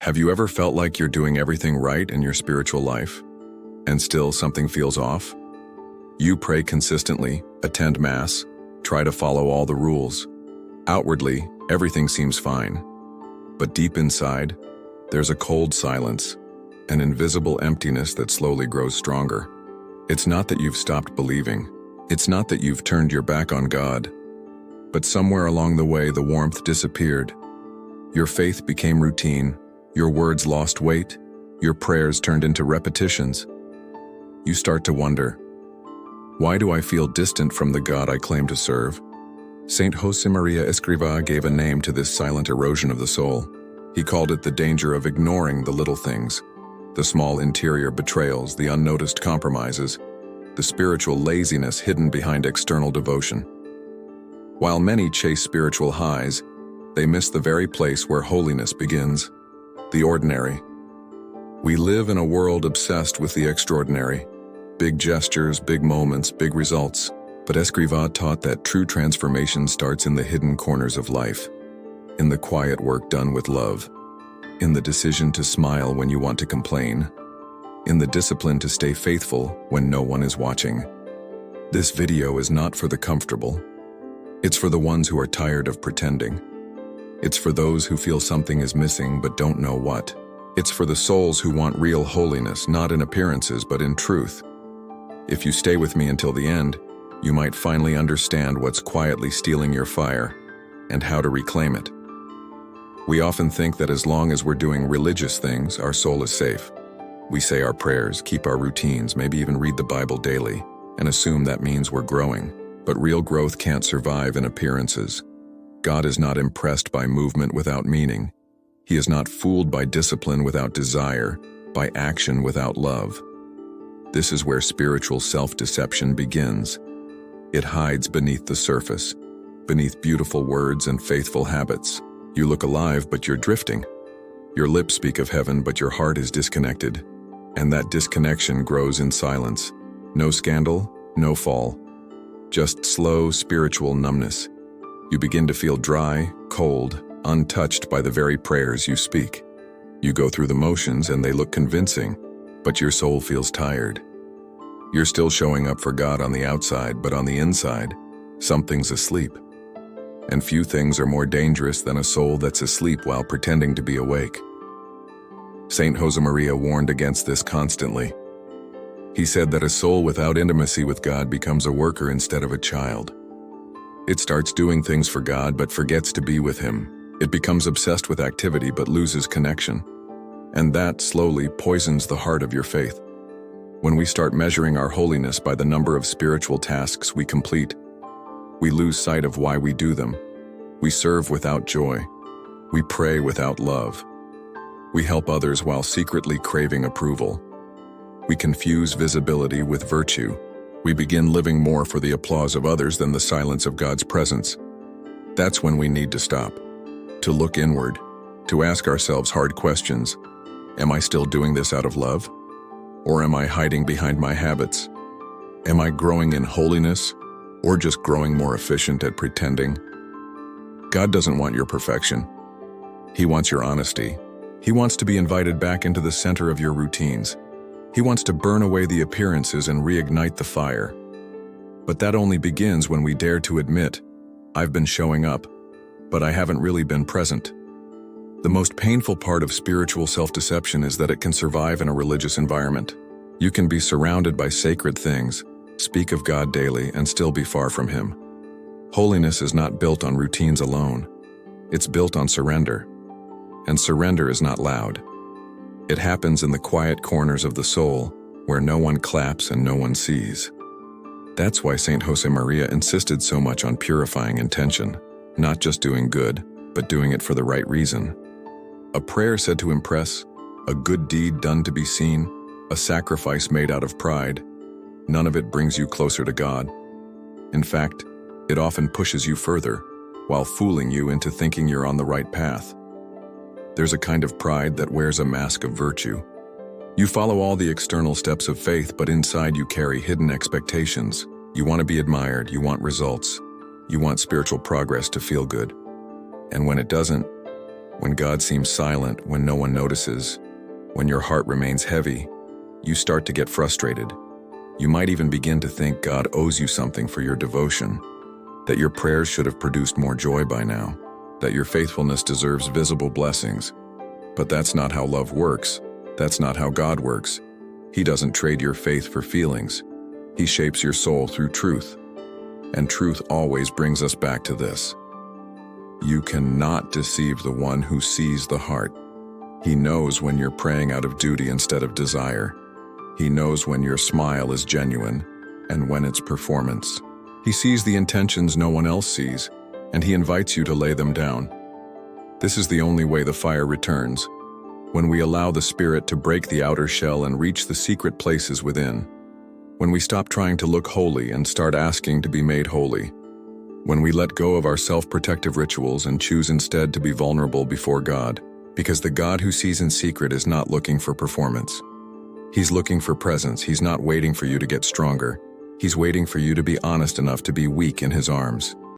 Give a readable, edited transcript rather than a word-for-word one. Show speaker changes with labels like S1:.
S1: Have you ever felt like you're doing everything right in your spiritual life, and still something feels off? You pray consistently, attend Mass, try to follow all the rules. Outwardly, everything seems fine. But deep inside, there's a cold silence, an invisible emptiness that slowly grows stronger. It's not that you've stopped believing. It's not that you've turned your back on God. But somewhere along the way, the warmth disappeared. Your faith became routine. Your words lost weight. Your prayers turned into repetitions. You start to wonder, why do I feel distant from the God I claim to serve? Saint Josemaría Escrivá gave a name to this silent erosion of the soul. He called it the danger of ignoring the little things, the small interior betrayals, the unnoticed compromises, the spiritual laziness hidden behind external devotion. While many chase spiritual highs, they miss the very place where holiness begins, the ordinary. We live in a world obsessed with the extraordinary. Big gestures, big moments, big results. But Escrivá taught that true transformation starts in the hidden corners of life, in the quiet work done with love, in the decision to smile when you want to complain, in the discipline to stay faithful when no one is watching. This video is not for the comfortable. It's for the ones who are tired of pretending. It's for those who feel something is missing but don't know what. It's for the souls who want real holiness, not in appearances but in truth. If you stay with me until the end, you might finally understand what's quietly stealing your fire and how to reclaim it. We often think that as long as we're doing religious things, our soul is safe. We say our prayers, keep our routines, maybe even read the Bible daily, and assume that means we're growing. But real growth can't survive in appearances. God is not impressed by movement without meaning. He is not fooled by discipline without desire, by action without love. This is where spiritual self-deception begins. It hides beneath the surface, beneath beautiful words and faithful habits. You look alive, but you're drifting. Your lips speak of heaven, but your heart is disconnected. And that disconnection grows in silence. No scandal, no fall. Just slow spiritual numbness. You begin to feel dry, cold, untouched by the very prayers you speak. You go through the motions and they look convincing, but your soul feels tired. You're still showing up for God on the outside, but on the inside, something's asleep. And few things are more dangerous than a soul that's asleep while pretending to be awake. Saint Josemaría warned against this constantly. He said that a soul without intimacy with God becomes a worker instead of a child. It starts doing things for God but forgets to be with Him. It becomes obsessed with activity but loses connection. And that slowly poisons the heart of your faith. When we start measuring our holiness by the number of spiritual tasks we complete, we lose sight of why we do them. We serve without joy. We pray without love. We help others while secretly craving approval. We confuse visibility with virtue. We begin living more for the applause of others than the silence of God's presence. That's when we need to stop, to look inward, to ask ourselves hard questions. Am I still doing this out of love? Or am I hiding behind my habits? Am I growing in holiness, or just growing more efficient at pretending? God doesn't want your perfection. He wants your honesty. He wants to be invited back into the center of your routines. He wants to burn away the appearances and reignite the fire. But that only begins when we dare to admit, I've been showing up, but I haven't really been present. The most painful part of spiritual self-deception is that it can survive in a religious environment. You can be surrounded by sacred things, speak of God daily, and still be far from Him. Holiness is not built on routines alone. It's built on surrender. And surrender is not loud. It happens in the quiet corners of the soul, where no one claps and no one sees. That's why Saint Josemaría insisted so much on purifying intention, not just doing good, but doing it for the right reason. A prayer said to impress, a good deed done to be seen, a sacrifice made out of pride, none of it brings you closer to God. In fact, it often pushes you further, while fooling you into thinking you're on the right path. There's a kind of pride that wears a mask of virtue. You follow all the external steps of faith, but inside you carry hidden expectations. You want to be admired, you want results, you want spiritual progress to feel good. And when it doesn't, When God seems silent, when no one notices, when your heart remains heavy, you start to get frustrated. You might even begin to think God owes you something for your devotion, that your prayers should have produced more joy by now, that your faithfulness deserves visible blessings. But that's not how love works. That's not how God works. He doesn't trade your faith for feelings. He shapes your soul through truth. And truth always brings us back to this. You cannot deceive the one who sees the heart. He knows when you're praying out of duty instead of desire. He knows when your smile is genuine and when it's performance. He sees the intentions no one else sees, and he invites you to lay them down. This is the only way the fire returns, when we allow the Spirit to break the outer shell and reach the secret places within. When we stop trying to look holy and start asking to be made holy. When we let go of our self-protective rituals and choose instead to be vulnerable before God, because the God who sees in secret is not looking for performance. He's looking for presence. He's not waiting for you to get stronger. He's waiting for you to be honest enough to be weak in his arms.